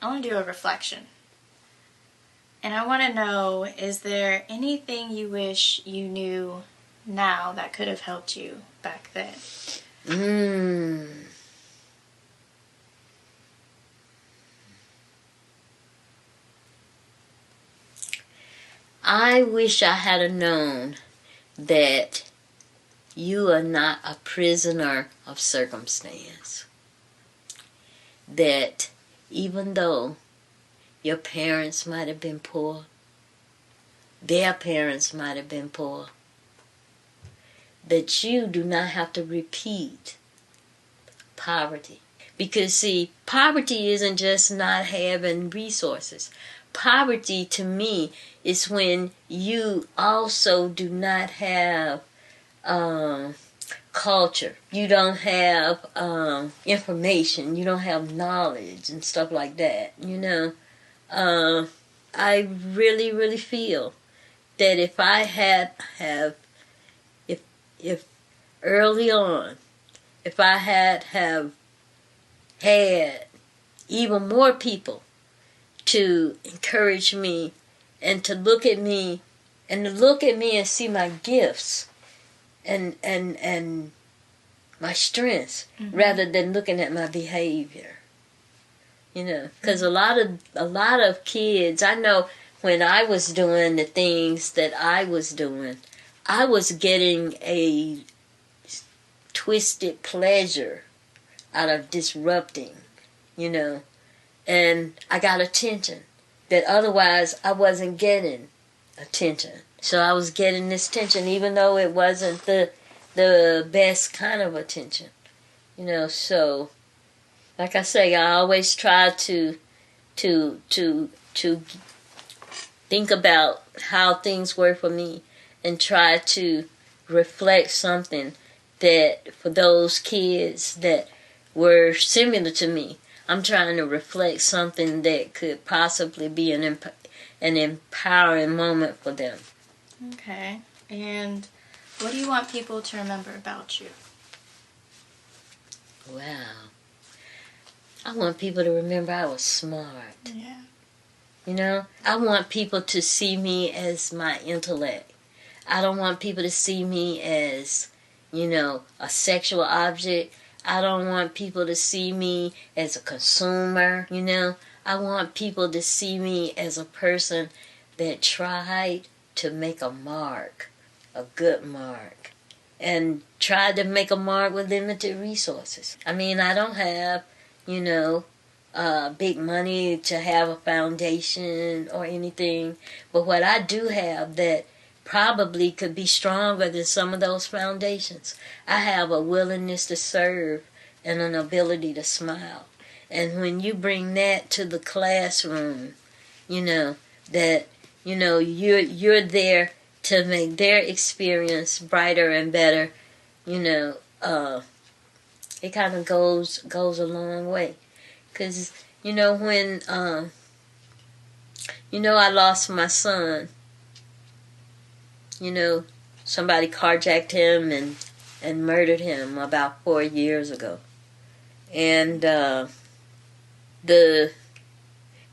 I want to do a reflection. And I want to know, is there anything you wish you knew now that could have helped you back then? I wish I had known that you are not a prisoner of circumstance. That even though your parents might have been poor, their parents might have been poor, that you do not have to repeat poverty. Because see, poverty isn't just not having resources. Poverty to me is when you also do not have culture. You don't have information. You don't have knowledge and stuff like that. I really, really feel that if I if early on, if I had even more people to encourage me and to look at me and see my gifts and my strengths, rather than looking at my behavior. Because a lot of kids, I know when I was doing the things that I was doing, I was getting a twisted pleasure out of disrupting, and I got attention that otherwise I wasn't getting attention. So I was getting this attention even though it wasn't the best kind of attention. So like I say, I always try to think about how things were for me and try to reflect something that for those kids that were similar to me, I'm trying to reflect something that could possibly be an empowering moment for them. Okay. And what do you want people to remember about you? Wow. I want people to remember I was smart. Yeah. I want people to see me as my intellect. I don't want people to see me as, a sexual object. I don't want people to see me as a consumer, I want people to see me as a person that tried to make a mark, a good mark, and tried to make a mark with limited resources. I mean, I don't have, big money to have a foundation or anything, but what I do have that probably could be stronger than some of those foundations, I have a willingness to serve and an ability to smile. And when you bring that to the classroom, that you're there to make their experience brighter and better, it kind of goes a long way. Because when I lost my son, somebody carjacked him and murdered him about 4 years ago. And the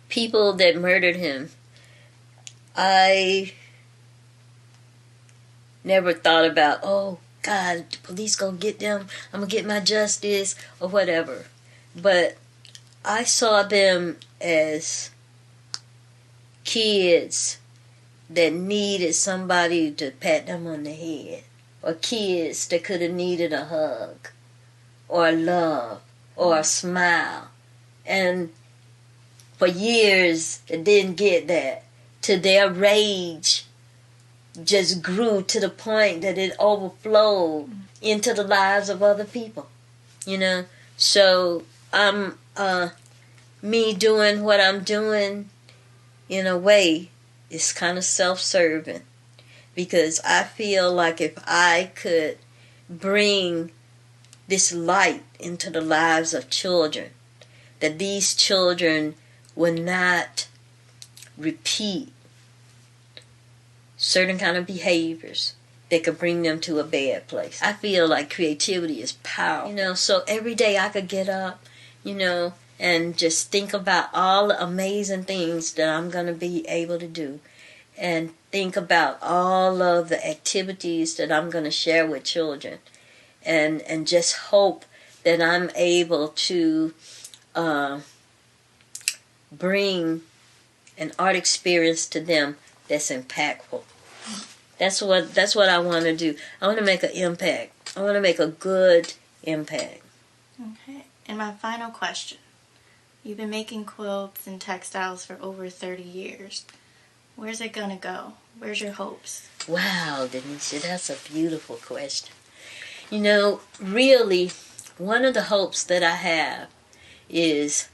people that murdered him, I never thought about, oh God, the police gonna get them, I'm gonna get my justice or whatever. But I saw them as kids that needed somebody to pat them on the head, or kids that could have needed a hug or a love or a smile. And for years they didn't get that, till their rage just grew to the point that it overflowed into the lives of other people. So I'm me doing what I'm doing in a way is kind of self-serving, because I feel like if I could bring this light into the lives of children, that these children would not repeat certain kind of behaviors that could bring them to a bad place. I feel like creativity is power. So every day I could get up, and just think about all the amazing things that I'm going to be able to do, and think about all of the activities that I'm going to share with children, and just hope that I'm able to bring an art experience to them that's impactful. That's what I want to do. I want to make an impact. I want to make a good impact. Okay. And my final question. You've been making quilts and textiles for over 30 years. Where's it going to go? Where's your hopes? Wow, Deniseya, that's a beautiful question. You know, really, one of the hopes that I have is,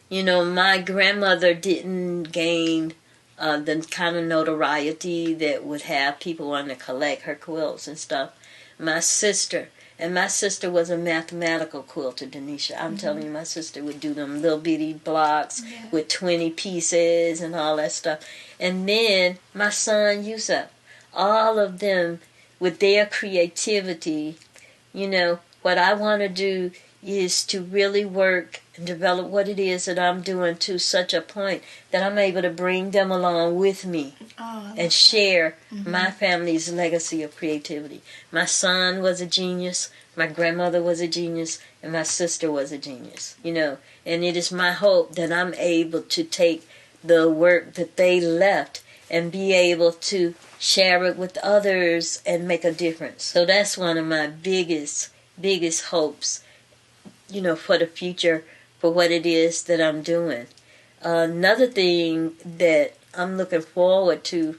you know, my grandmother didn't gain the kind of notoriety that would have people want to collect her quilts and stuff. My sister was a mathematical quilter, Deniseya. I'm telling you, my sister would do them little bitty blocks with 20 pieces and all that stuff. And then my son Yusuf, all of them with their creativity, you know, what I want to do is to really work and develop what it is that I'm doing to such a point that I'm able to bring them along with me and share my family's legacy of creativity. My son was a genius, my grandmother was a genius, and my sister was a genius, you know. And it is my hope that I'm able to take the work that they left and be able to share it with others and make a difference. So that's one of my biggest hopes, you know, for the future, for what it is that I'm doing. Another thing that I'm looking forward to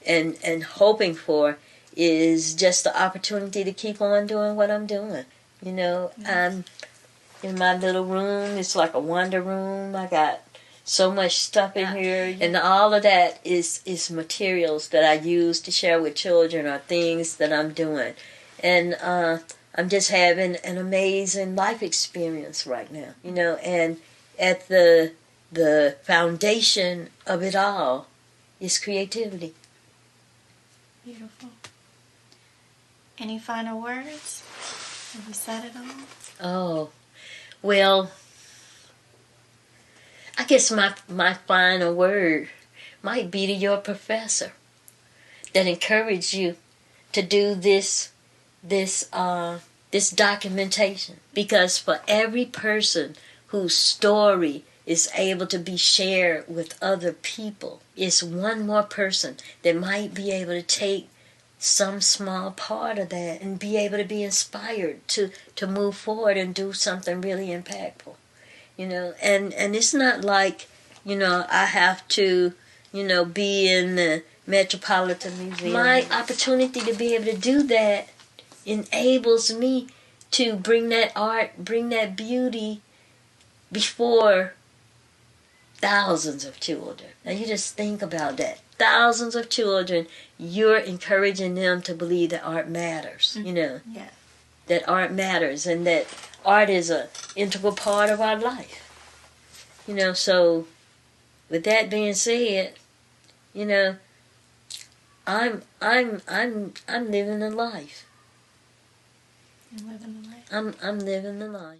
and hoping for is just the opportunity to keep on doing what I'm doing. You know, I'm in my little room. It's like a wonder room. I got so much stuff in here, and all of that is materials that I use to share with children or things that I'm doing. And I'm just having an amazing life experience right now, you know, and at the foundation of it all is creativity. Beautiful. Any final words? Have you said it all? Oh, well, I guess my final word might be to your professor that encouraged you to do this documentation, because for every person whose story is able to be shared with other people, it's one more person that might be able to take some small part of that and be able to be inspired to move forward and do something really impactful, you know. And it's not like, you know, I have to, you know, be in the Metropolitan Museum. My opportunity to be able to do that enables me to bring that art, bring that beauty before thousands of children. Now you just think about that. Thousands of children, you're encouraging them to believe that art matters, you know. Yeah. That art matters and that art is an integral part of our life. You know, so with that being said, you know, I'm living a life. You're living the life. I'm living the life.